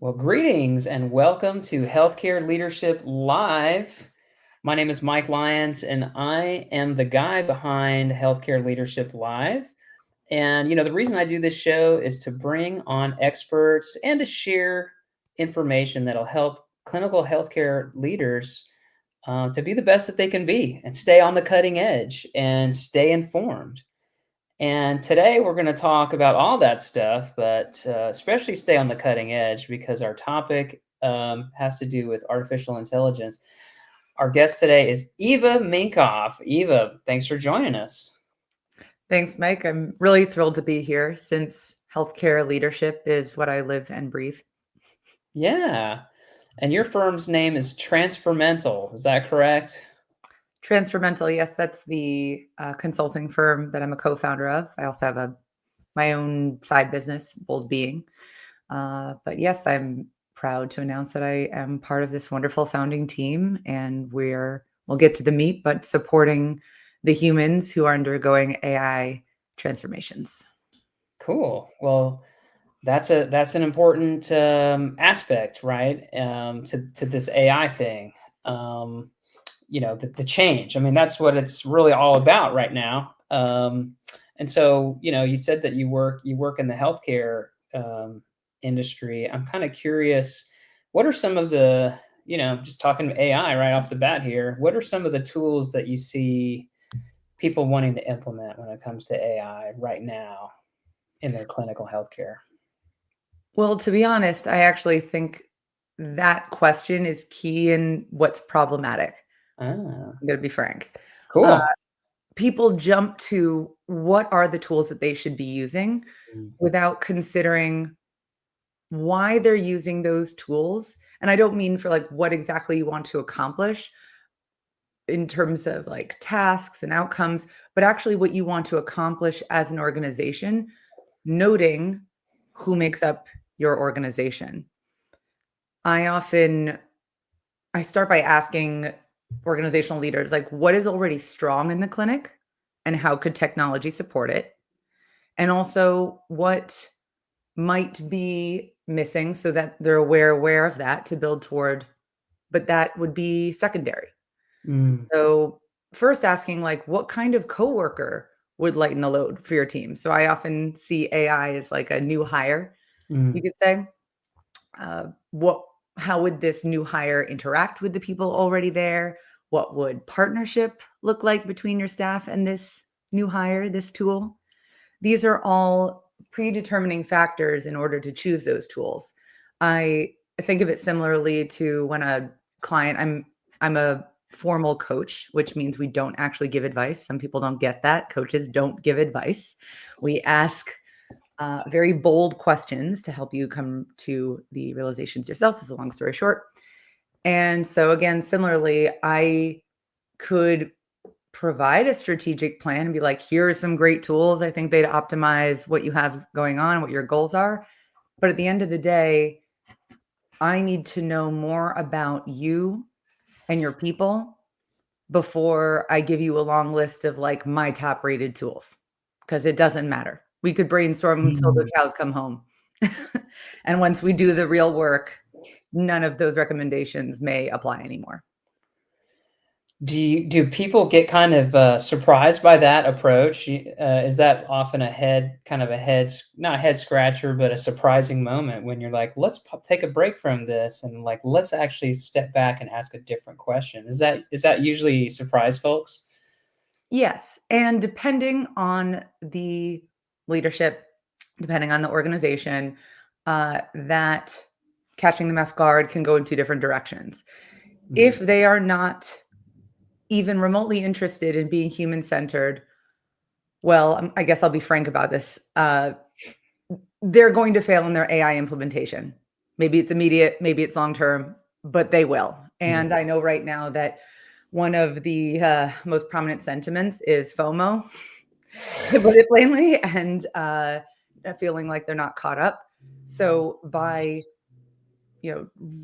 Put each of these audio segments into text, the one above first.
Well, greetings and welcome to Healthcare Leadership Live. My name is Mike Lyons, and I am the guy behind Healthcare Leadership Live. And, the reason I do this show is to bring on experts and to share information that'll help clinical healthcare leaders to be the best that they can be and stay on the cutting edge and stay informed. And today we're going to talk about all that stuff, but especially stay on the cutting edge because our topic has to do with artificial intelligence. Our guest today is Eva Minkoff. Eva, thanks for joining us. Thanks, Mike. I'm really thrilled to be here since healthcare leadership is what I live and breathe. Yeah. And your firm's name is Transformental. Is that correct? Transformental, yes, that's the consulting firm that I'm a co-founder of. I also have my own side business, Bold Being. But yes, I'm proud to announce that I am part of this wonderful founding team, and we'll get to the meat, but supporting the humans who are undergoing AI transformations. Cool. Well, that's an important aspect, right? To this AI thing. The change. I mean, that's what it's really all about right now. And so, you said that you work in the healthcare industry. I'm kind of curious, what are some of the, just talking AI right off the bat here, what are some of the tools that you see people wanting to implement when it comes to AI right now in their clinical healthcare? Well, to be honest, I actually think that question is key in what's problematic. Ah, I'm going to be frank. cool. People jump to what are the tools that they should be using without considering why they're using those tools. And I don't mean for like what exactly you want to accomplish in terms of like tasks and outcomes, but actually what you want to accomplish as an organization, noting who makes up your organization. I start by asking organizational leaders, like, what is already strong in the clinic and how could technology support it? And also what might be missing so that they're aware of that to build toward, but that would be secondary. So first asking like, what kind of coworker would lighten the load for your team? So I often see AI as like a new hire, you could say. How would this new hire interact with the people already there? What would partnership look like between your staff and this new hire, this tool? These are all predetermining factors in order to choose those tools. I think of it similarly to when a client, I'm a formal coach, which means we don't actually give advice. Some people don't get that. Coaches don't give advice. We ask very bold questions to help you come to the realizations yourself, is a long story short. And so again, similarly, I could provide a strategic plan and be like, here are some great tools. I think they'd optimize what you have going on, what your goals are. But at the end of the day, I need to know more about you and your people before I give you a long list of like my top rated tools, because it doesn't matter. We could brainstorm until the cows come home. And once we do the real work, none of those recommendations may apply anymore. Do people get kind of surprised by that approach? Is that often not a head scratcher, but a surprising moment when you're like, let's take a break from this and like let's actually step back and ask a different question? Is that usually surprise folks? Yes, and depending on the leadership, depending on the organization, that catching them off guard can go in two different directions. If they are not even remotely interested in being human-centered, well, I guess I'll be frank about this. They're going to fail in their AI implementation. Maybe it's immediate, maybe it's long-term, but they will. And I know right now that one of the most prominent sentiments is FOMO, to put it plainly, and feeling like they're not caught up. So by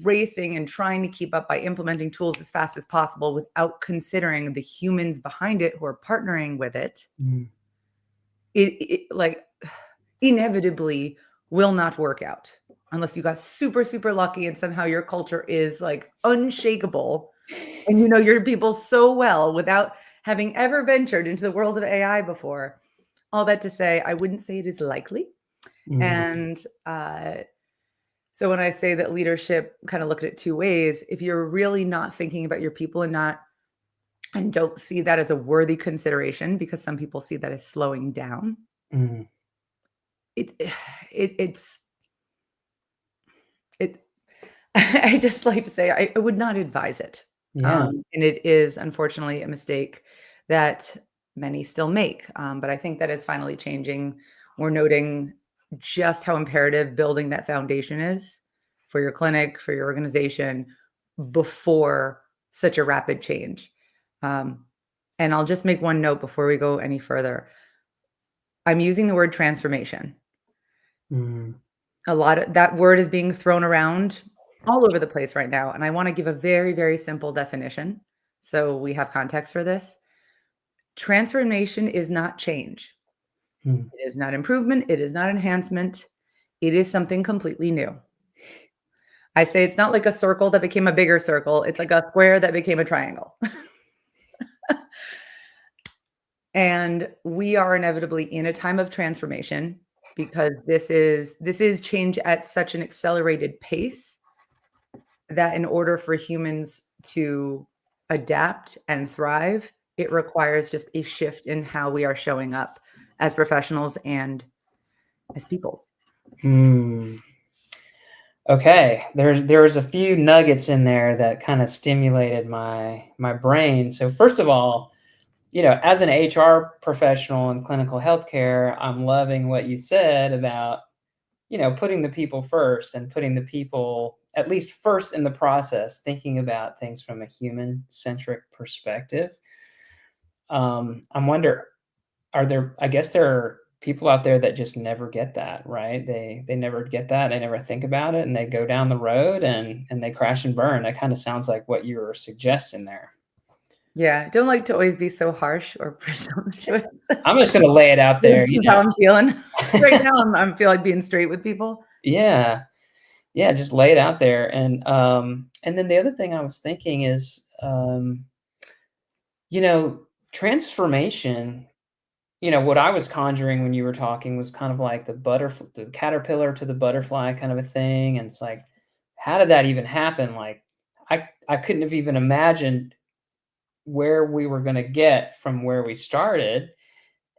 racing and trying to keep up by implementing tools as fast as possible without considering the humans behind it who are partnering with it, it like inevitably will not work out. unless you got super, super lucky and somehow your culture is like unshakable and you know your people so well without having ever ventured into the world of AI before. All that to say, I wouldn't say it is likely. And so when I say that leadership, kind of look at it two ways, if you're really not thinking about your people and don't see that as a worthy consideration, because some people see that as slowing down, it it's it I just like to say I would not advise it. Yeah. And it is unfortunately a mistake that many still make. But I think that is finally changing. We're noting just how imperative building that foundation is for your clinic, for your organization before such a rapid change. Um, and I'll just make one note before we go any further. I'm using the word transformation. A lot of that word is being thrown around all over the place right now. And I want to give a very, very simple definition so we have context for this. Transformation is not change. It is not improvement. It is not enhancement. It is something completely new. I say it's not like a circle that became a bigger circle. It's like a square that became a triangle. And we are inevitably in a time of transformation because this is change at such an accelerated pace that in order for humans to adapt and thrive, it requires just a shift in how we are showing up as professionals and as people. Okay, there was a few nuggets in there that kind of stimulated my brain. So first of all, as an HR professional in clinical healthcare, I'm loving what you said about, putting the people first and putting the people at least first in the process, thinking about things from a human-centric perspective. I wonder, I guess there are people out there that just never get that, right? They never get that. They never think about it, and they go down the road and they crash and burn. That kind of sounds like what you were suggesting there. Yeah, don't like to always be so harsh or presumptuous. I'm just going to lay it out there. How I'm feeling right now. I'm feel like being straight with people. Yeah, just lay it out there. And then the other thing I was thinking is, transformation. What I was conjuring when you were talking was kind of like the caterpillar to the butterfly kind of a thing. And it's like, how did that even happen? Like, I couldn't have even imagined where we were going to get from where we started.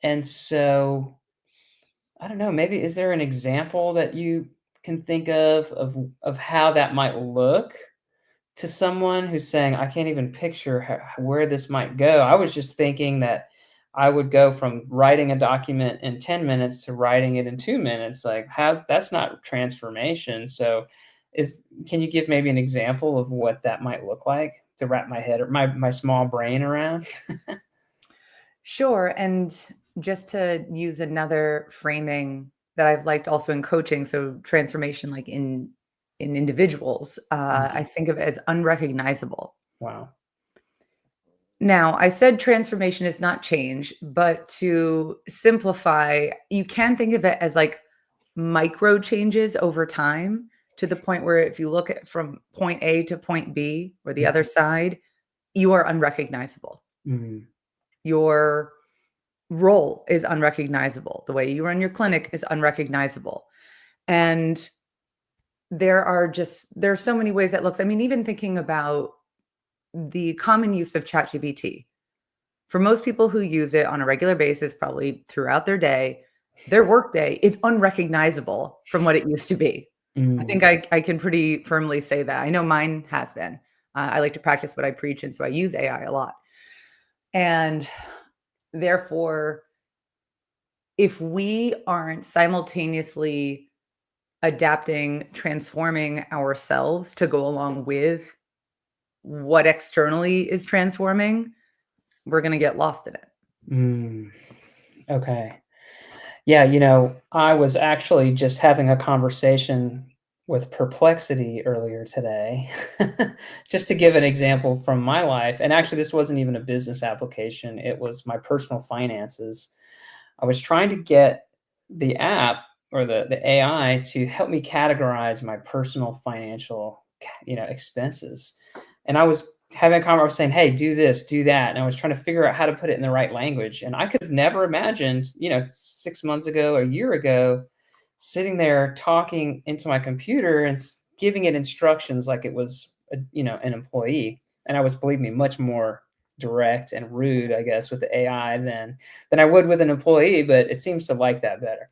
And so, I don't know, maybe is there an example that you can think of how that might look to someone who's saying, I can't even picture where this might go? I was just thinking that I would go from writing a document in 10 minutes to writing it in 2 minutes. Like, that's not transformation. So can you give maybe an example of what that might look like to wrap my head or my small brain around? Sure. And just to use another framing that I've liked also in coaching, so transformation like in individuals, I think of it as unrecognizable. Wow. Now, I said transformation is not change, but to simplify, you can think of it as like micro changes over time to the point where if you look at from point A to point B or the other side, you are unrecognizable. Your role is unrecognizable. The way you run your clinic is unrecognizable. And there are so many ways that looks. I mean, even thinking about the common use of ChatGPT. For most people who use it on a regular basis, probably throughout their day, their workday is unrecognizable from what it used to be. I think I can pretty firmly say that. I know mine has been. I like to practice what I preach, and so I use AI a lot. And therefore, if we aren't simultaneously adapting, transforming ourselves to go along with what externally is transforming, we're going to get lost in it. Okay. Yeah, I was actually just having a conversation with Perplexity earlier today, just to give an example from my life. And actually, this wasn't even a business application. It was my personal finances. I was trying to get the app or the AI to help me categorize my personal financial, expenses. And I was having a conversation, I was saying, "Hey, do this, do that," and I was trying to figure out how to put it in the right language. And I could have never imagined, 6 months ago, a year ago, sitting there talking into my computer and giving it instructions like it was, an employee. And I was, believe me, much more direct and rude, I guess, with the AI than I would with an employee. But it seems to like that better.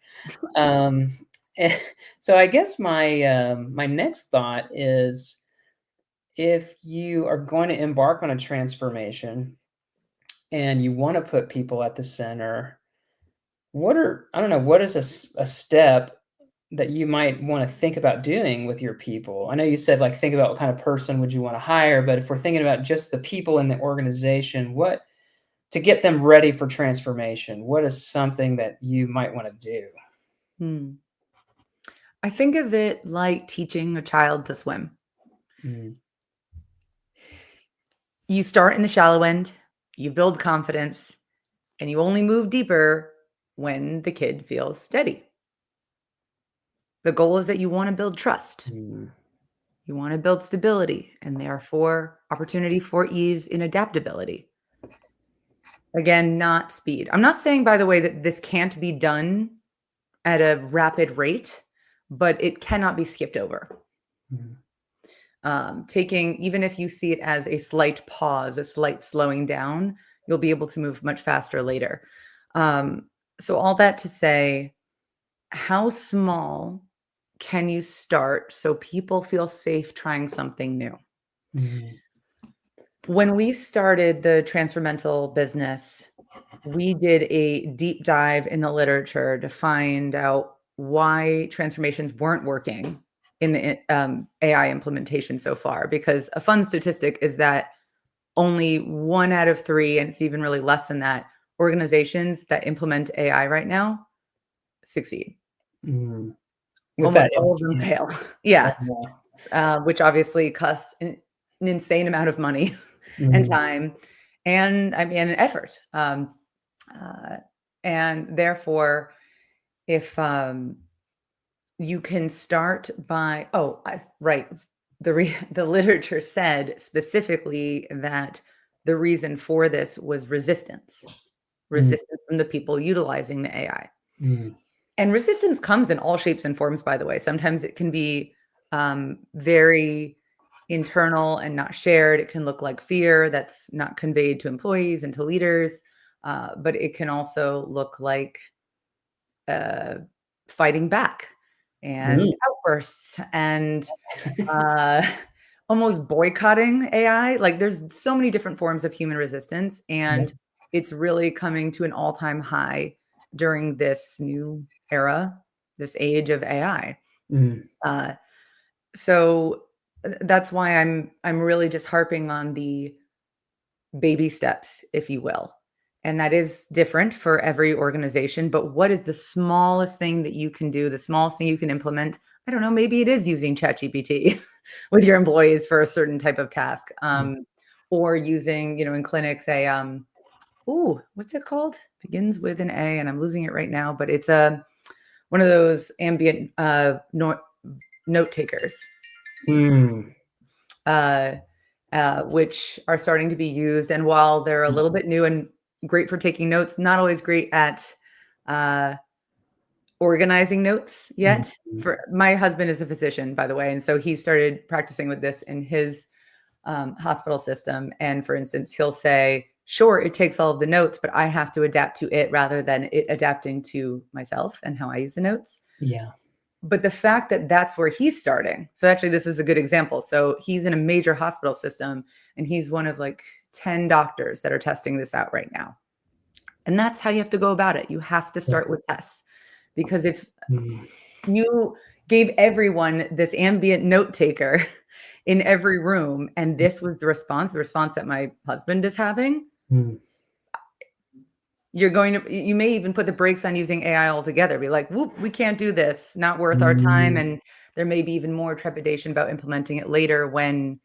Um, and so I guess my next thought is, if you are going to embark on a transformation and you want to put people at the center, I don't know, what is a step that you might want to think about doing with your people? I know you said, like, think about what kind of person would you want to hire, but if we're thinking about just the people in the organization, what to get them ready for transformation, what is something that you might want to do? Hmm. I think of it like teaching a child to swim. Mm, You start in the shallow end, you build confidence, and you only move deeper when the kid feels steady. The goal is that you want to build trust. mm, You want to build stability and therefore opportunity for ease in adaptability. Again, not speed. I'm not saying, by the way, that this can't be done at a rapid rate, but it cannot be skipped over. mm, Taking, even if you see it as a slight pause, a slight slowing down, you'll be able to move much faster later. So, all that to say, how small can you start so people feel safe trying something new? mm, When we started the Transformental business, we did a deep dive in the literature to find out why transformations weren't working in the AI implementation so far. Because a fun statistic is that only 1 out of 3, and it's even really less than that, organizations that implement AI right now succeed. mm. With Almost that, all of them yeah. fail. Yeah, Yeah. which obviously costs an insane amount of money and Mm, time, and I mean, an effort. Uh, and therefore, if you can start by, right, the literature said specifically that the reason for this was mm, resistance from the people utilizing the AI. mm, And resistance comes in all shapes and forms, by the way. Sometimes it can be very internal and not shared. It can look like fear that's not conveyed to employees and to leaders. But it can also look like uh, fighting back and mm. outbursts and uh, almost boycotting AI. Like, there's so many different forms of human resistance, Yeah. and it's really coming to an all-time high during this new era, this age of AI. Mm, Uh, so that's why I'm really just harping on the baby steps, if you will. And that is different for every organization. But what is the smallest thing that you can do, the smallest thing you can implement? I don't know, maybe it is using ChatGPT with your employees for a certain type of task. mm. Or using, in clinics, what's it called? Begins with an A, and I'm losing it right now, but it's one of those ambient note takers. Mm. Uh, which are starting to be used. And while they're a little bit new and great for taking notes, not always great at uh, organizing notes yet. Mhm. For my husband is a physician, by the way, and so he started practicing with this in his hospital system. And for instance, he'll say, "Sure, it takes all of the notes, but I have to adapt to it rather than it adapting to myself and how I use the notes." Yeah. But the fact that that's where he's starting. So actually, this is a good example. So he's in a major hospital system, and he's one of like 10 doctors that are testing this out right now. And that's how you have to go about it. You have to Yeah. start with tests, because if Mm. you gave everyone this ambient note taker in every room, and this was the response that my husband is having, Mm. you may even put the brakes on using AI altogether. Be like, whoop, we can't do this, not worth our time. Mm. And there may be even more trepidation about implementing it later when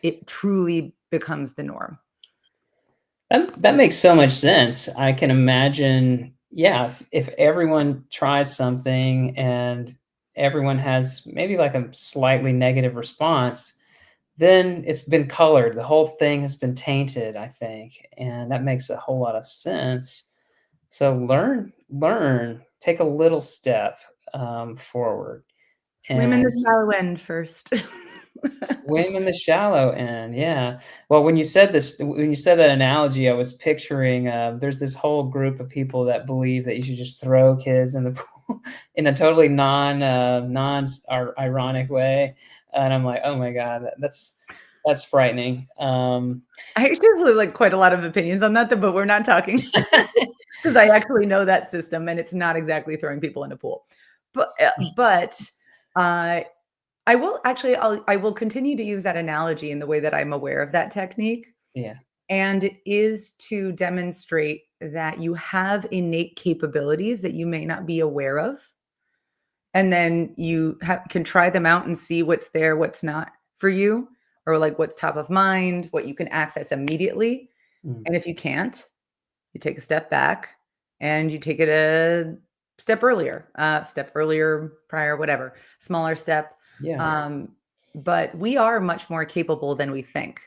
it truly becomes the norm. That makes so much sense. I can imagine, yeah, if everyone tries something and everyone has maybe like a slightly negative response, then it's been colored. The whole thing has been tainted, I think, and that makes a whole lot of sense. So learn, take a little step forward, Swim in the and shallow end first. swim in the shallow end, yeah. Well, when you said that analogy, I was picturing, there's this whole group of people that believe that you should just throw kids in the pool in a totally ironic way, and I'm like, "Oh my god, that's frightening." I actually have, like, quite a lot of opinions on that, though, but we're not talking because I actually know that system, and it's not exactly throwing people in a pool. But I will continue to use that analogy in the way that I'm aware of that technique, Yeah. and it is to demonstrate that you have innate capabilities that you may not be aware of, and then you can try them out and see what's there, what's not for you, or, like, what's top of mind, what you can access immediately, Mm. and if you can't, you take a step back and you take it a step earlier, prior, whatever, smaller step. Yeah. Um, but we are much more capable than we think.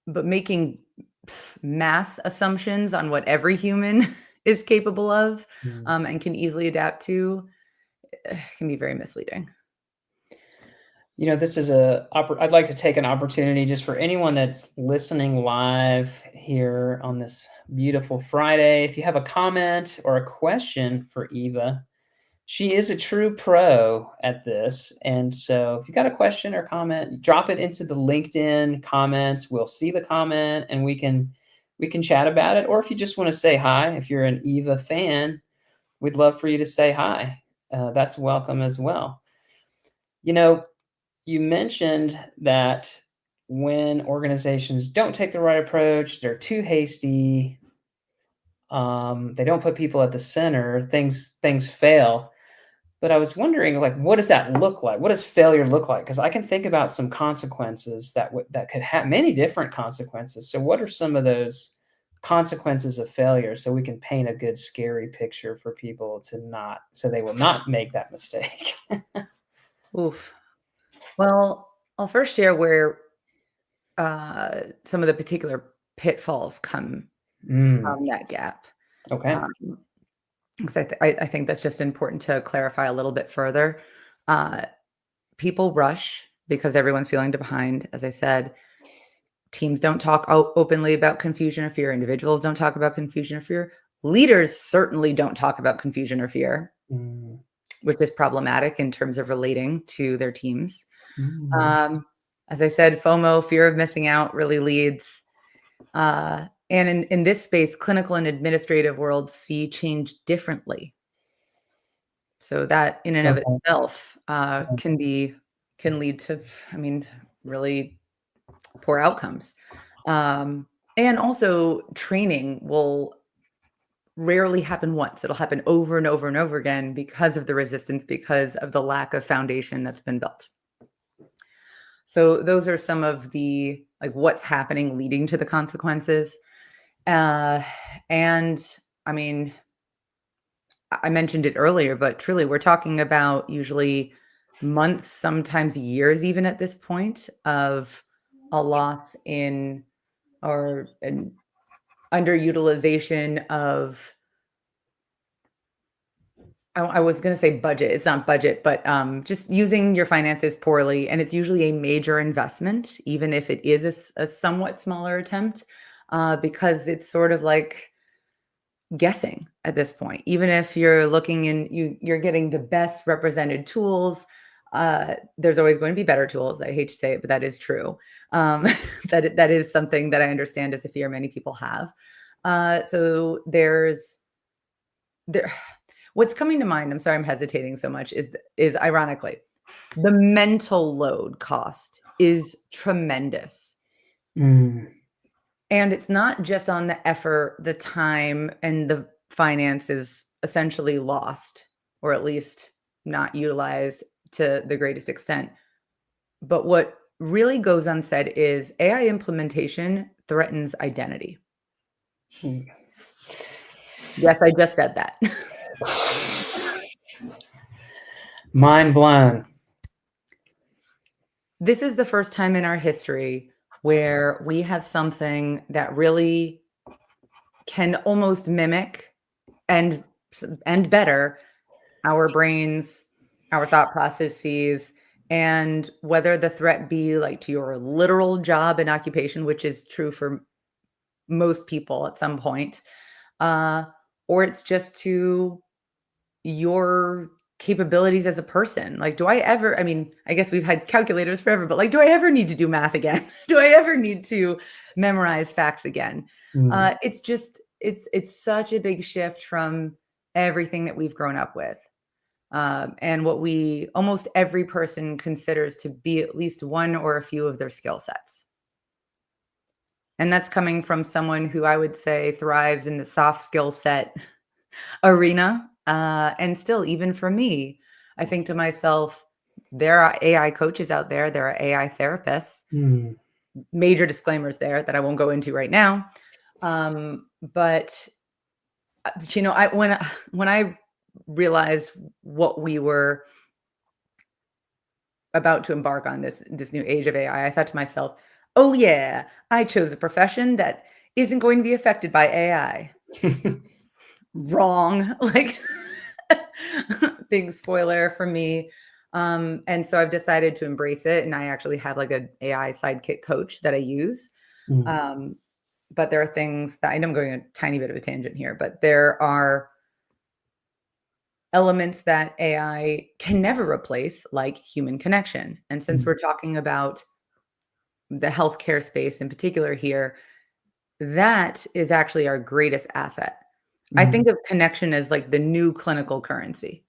But making mass assumptions on what every human is capable of, Mm. and can easily adapt to, can be very misleading. This is I'd like to take an opportunity just for anyone that's listening live here on this beautiful Friday. If you have a comment or a question for Eva, she is a true pro at this. And so if you got a question or comment, drop it into the LinkedIn comments. We'll see the comment and we can chat about it. Or if you just want to say hi, if you're an Eva fan, we'd love for you to say hi. That's welcome as well. You know, you mentioned that when organizations don't take the right approach, they're too hasty, they don't put people at the center, things fail. But I was wondering, like, what does that look like? What does failure look like? Because I can think about some consequences that could have many different consequences. So, what are some of those consequences of failure, so we can paint a good, scary picture for people so they will not make that mistake? Oof. Well, I'll first share where some of the particular pitfalls come Mm, from that gap. okay. Um, 'Cause I think that's just important to clarify a little bit further. Uh, People rush because everyone's feeling behind, as I said. Teams don't talk openly about confusion or fear. Individuals don't talk about confusion or fear. Leaders certainly don't talk about confusion or fear, Mm, which is problematic in terms of relating to their teams. mm, Um, as I said, FOMO, fear of missing out, really leads. And in this space, clinical and administrative worlds see change differently. So that in and of okay. itself can lead to, I mean, really poor outcomes. Um, and also training will rarely happen once. It'll happen over and over and over again because of the resistance, because of the lack of foundation that's been built. So those are some of the like what's happening leading to the consequences. Uh, and I mean, I mentioned it earlier, but truly, we're talking about usually months, sometimes years, even at this point, of a loss in or an underutilization of. I was going to say budget. It's not budget, but just using your finances poorly, and it's usually a major investment, even if it is a somewhat smaller attempt, because it's sort of like guessing at this point. Even if you're looking and you're getting the best represented tools, there's always going to be better tools. I hate to say it, but that is true. That is something that I understand as a fear many people have. So there. What's coming to mind, I'm sorry I'm hesitating so much, is ironically, the mental load cost is tremendous. Mm, And it's not just on the effort, the time, and the finances essentially lost, or at least not utilized to the greatest extent. But what really goes unsaid is AI implementation threatens identity. mm. Yes, I just said that. Mind blown. This is the first time in our history where we have something that really can almost mimic and and better our brains, our thought processes, and whether the threat be like to your literal job and occupation, which is true for most people at some point, uh, or it's just to your capabilities as a person. Like, do I ever, I mean, I guess we've had calculators forever, but like, do I ever need to do math again? Do I ever need to memorize facts again? Mm. It's just, it's such a big shift from everything that we've grown up with. And what we almost every person considers to be at least one or a few of their skill sets. And that's coming from someone who I would say thrives in the soft skill set arena. And still, even for me, I think to myself, there are AI coaches out there, there are AI therapists. Mm. Major disclaimers there that I won't go into right now. But you know, when I realized what we were about to embark on, this new age of AI, I thought to myself, "Oh yeah, I chose a profession that isn't going to be affected by AI." Wrong. Like, big spoiler for me. And so I've decided to embrace it, and I actually have like an AI sidekick coach that I use. Mm. Um, but there are things that I know I'm going a tiny bit of a tangent here, but there are elements that AI can never replace, like human connection. And since Mm. we're talking about the healthcare space in particular here, that is actually our greatest asset. I Mm. think of connection as like the new clinical currency.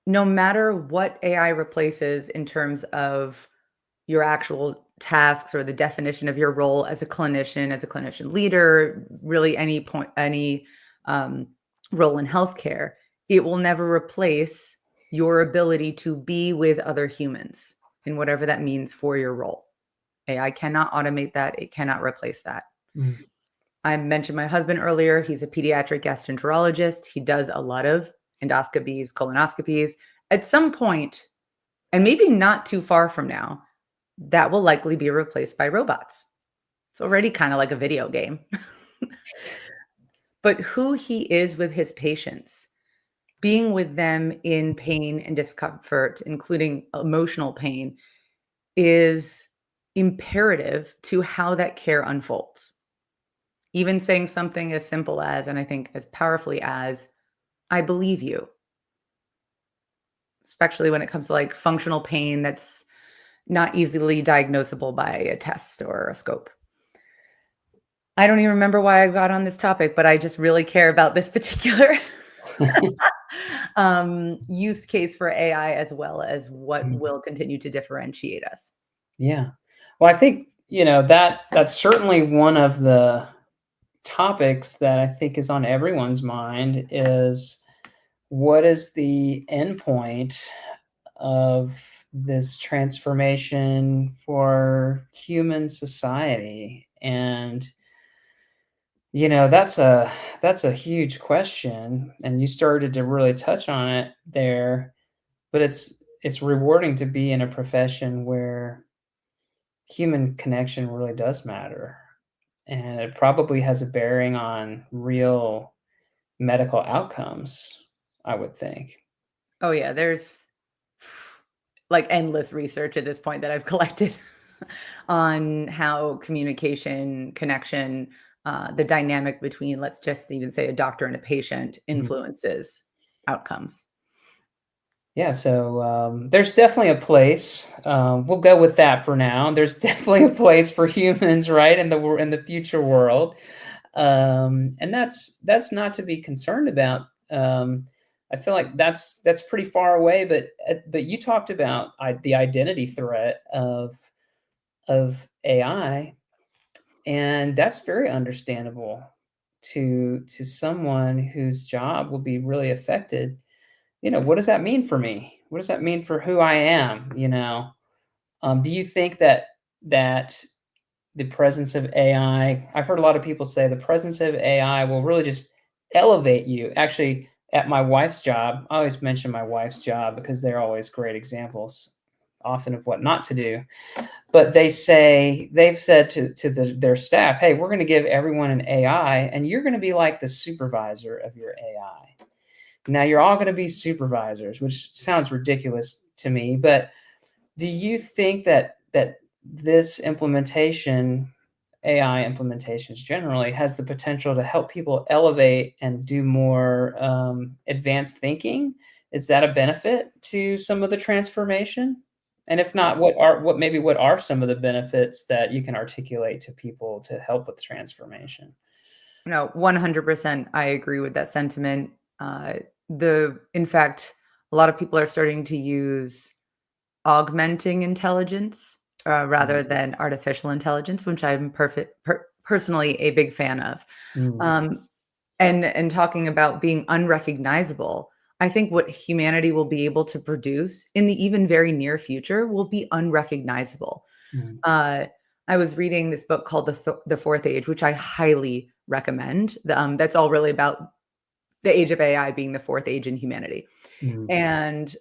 No matter what AI replaces in terms of your actual tasks or the definition of your role as a clinician leader, really any point, any um, role in healthcare, it will never replace your ability to be with other humans in whatever that means for your role. AI cannot automate that. It cannot replace that. Mm. I mentioned my husband earlier. He's a pediatric gastroenterologist. He does a lot of endoscopies, colonoscopies. At some point, and maybe not too far from now, that will likely be replaced by robots. It's already kind of like a video game. But who he is with his patients, being with them in pain and discomfort, including emotional pain, is imperative to how that care unfolds. Even saying something as simple as, and I think as powerfully as, I believe you, especially when it comes to like functional pain that's not easily diagnosable by a test or a scope. I don't even remember why I got on this topic, but I just really care about this particular use case for AI as well as what Mm. will continue to differentiate us. Yeah. Well, I think, that's certainly one of the topics that I think is on everyone's mind is what is the endpoint of this transformation for human society? And that's a huge question, and you started to really touch on it there, but it's rewarding to be in a profession where human connection really does matter, and it probably has a bearing on real medical outcomes, I would think. Oh yeah, there's like endless research at this point that I've collected on how communication, connection, the dynamic between, let's just even say, a doctor and a patient Mhm. influences outcomes. Yeah, so, there's definitely a place, we'll go with that for now. There's definitely a place for humans, right, in the future world, and that's not to be concerned about. I feel like that's pretty far away, but you talked about the identity threat of AI, and that's very understandable to someone whose job will be really affected. What does that mean for me? What does that mean for who I am? Do you think that the presence of AI, I've heard a lot of people say the presence of AI will really just elevate you. Actually, at my wife's job, I always mention my wife's job because they're always great examples, often of what not to do. But they've said to their staff, hey, we're going to give everyone an AI, and you're going to be like the supervisor of your AI. Now you're all going to be supervisors, which sounds ridiculous to me, but do you think that this implementation, AI implementations generally, has the potential to help people elevate and do more advanced thinking? Is that a benefit to some of the transformation? And if not, what are some of the benefits that you can articulate to people to help with transformation? No, 100%. I agree with that sentiment. In fact, a lot of people are starting to use augmenting intelligence rather than artificial intelligence, which I'm personally a big fan of. Mm, Um, and talking about being unrecognizable, I think what humanity will be able to produce in the even very near future will be unrecognizable. mm, Uh, I was reading this book called The Fourth Age, which I highly recommend. That's all really about the age of AI being the fourth age in humanity. mm. And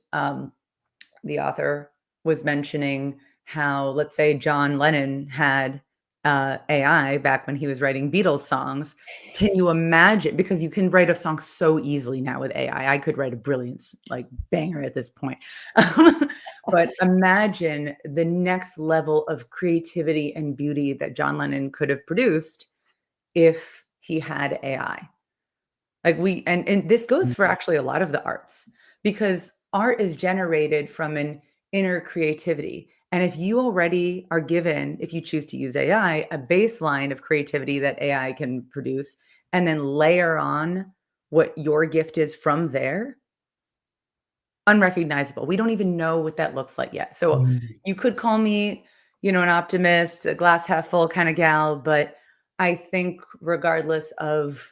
the author was mentioning how, let's say, John Lennon had AI back when he was writing Beatles songs. Can you imagine? Because you can write a song so easily now with AI. I could write a brilliant like banger at this point. But imagine the next level of creativity and beauty that John Lennon could have produced if he had AI. Like and this goes for Mm, actually a lot of the arts, because art is generated from an inner creativity. And if you already are given, if you choose to use AI, a baseline of creativity that AI can produce, and then layer on what your gift is from there, unrecognizable. We don't even know what that looks like yet. So mm. you could call me, an optimist, a glass half full kind of gal, but I think regardless of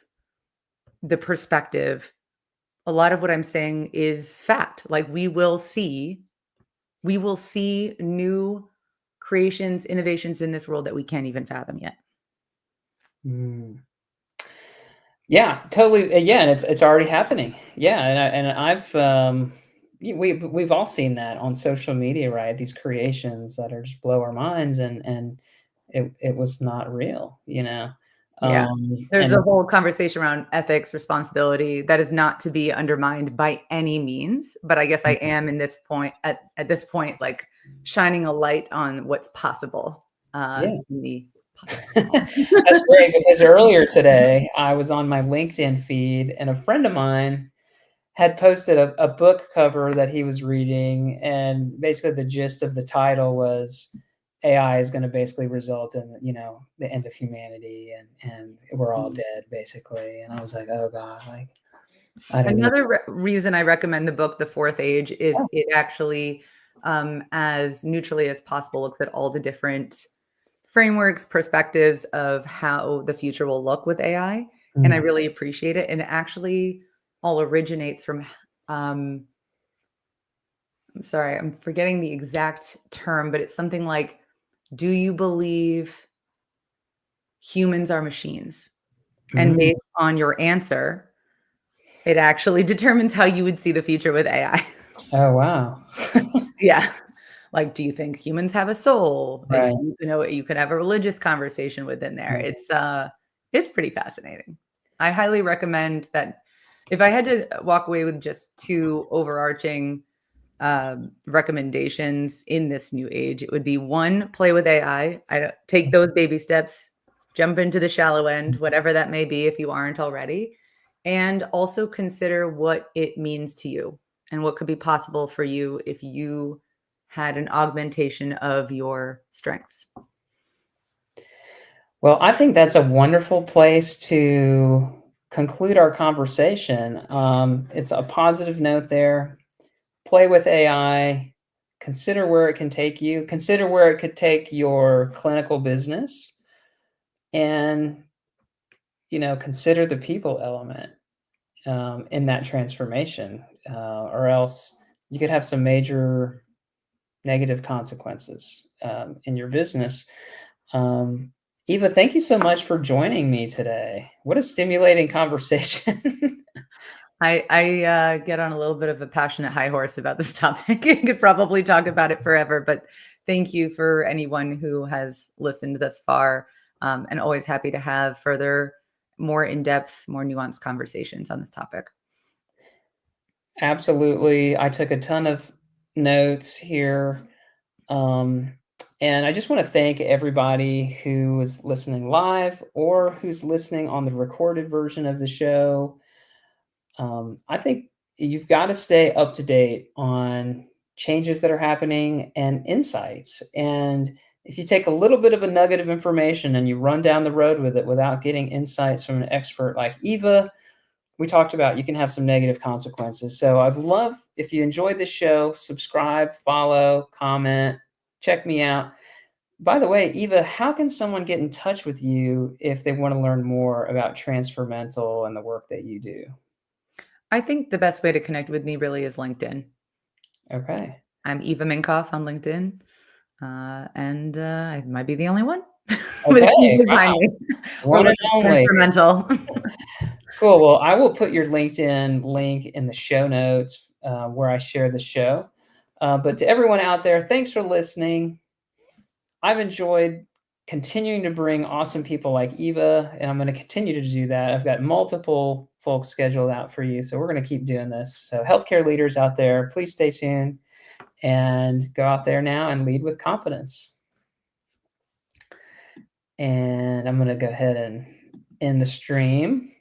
the perspective, a lot of what I'm saying is fact. Like we will see new creations, innovations in this world that we can't even fathom yet. Mm. Yeah, totally. Yeah, and it's already happening. Yeah, and I've we've all seen that on social media, right? These creations that are just blow our minds, and it was not real, you know. Yeah. There's a And whole conversation around ethics, responsibility that is not to be undermined by any means. But I guess I am in this point at this point, like shining a light on what's possible yeah, in the possible. that's great because earlier today I was on my LinkedIn feed, and a friend of mine had posted a book cover that he was reading, and basically the gist of the title was AI is going to basically result in the end of humanity, and we're all dead basically. And I was like, oh god, like I don't know. Another reason I recommend the book, The Fourth Age, is Oh, it actually, as neutrally as possible, looks at all the different frameworks, perspectives of how the future will look with AI. And I mm, really appreciate it. And it actually all originates from, I'm sorry, I'm forgetting the exact term, but it's something like, do you believe humans are machines? And mm. based on your answer, it actually determines how you would see the future with AI. Oh wow. Yeah. Like, do you think humans have a soul? And Right. you could have a religious conversation within there. Mm. It's pretty fascinating. I highly recommend that. If I had to walk away with just two overarching recommendations in this new age, it would be one, play with AI. I don't take those baby steps, jump into the shallow end, whatever that may be if you aren't already, and also consider what it means to you and what could be possible for you if you had an augmentation of your strengths. Well, I think that's a wonderful place to conclude our conversation. It's a positive note there. Play with AI, consider where it can take you, consider where it could take your clinical business, and consider the people element in that transformation, or else you could have some major negative consequences in your business. Eva, thank you so much for joining me today. What a stimulating conversation. I get on a little bit of a passionate high horse about this topic. I could probably talk about it forever, but thank you for anyone who has listened thus far, and always happy to have further, more in-depth, more nuanced conversations on this topic. Absolutely. I took a ton of notes here. Um, and I just want to thank everybody who is listening live or who's listening on the recorded version of the show. I think you've got to stay up to date on changes that are happening and insights. And if you take a little bit of a nugget of information and you run down the road with it without getting insights from an expert like Eva, we talked about, you can have some negative consequences. So I'd love if you enjoyed this show, subscribe, follow, comment, check me out. By the way, Eva, how can someone get in touch with you if they want to learn more about Transfermental and the work that you do? I think the best way to connect with me really is LinkedIn. Okay. I'm Eva Minkoff on LinkedIn, and I might be the only one, but it's Okay. easy to find Wow. me. Or One look and at only. Instrumental. Cool. Well, I will put your LinkedIn link in the show notes where I share the show. But to everyone out there, thanks for listening. I've enjoyed continuing to bring awesome people like Eva, and I'm going to continue to do that. I've got multiple folks scheduled out for you, so we're going to keep doing this. So, healthcare leaders out there, please stay tuned and go out there now and lead with confidence. And I'm going to go ahead and end the stream.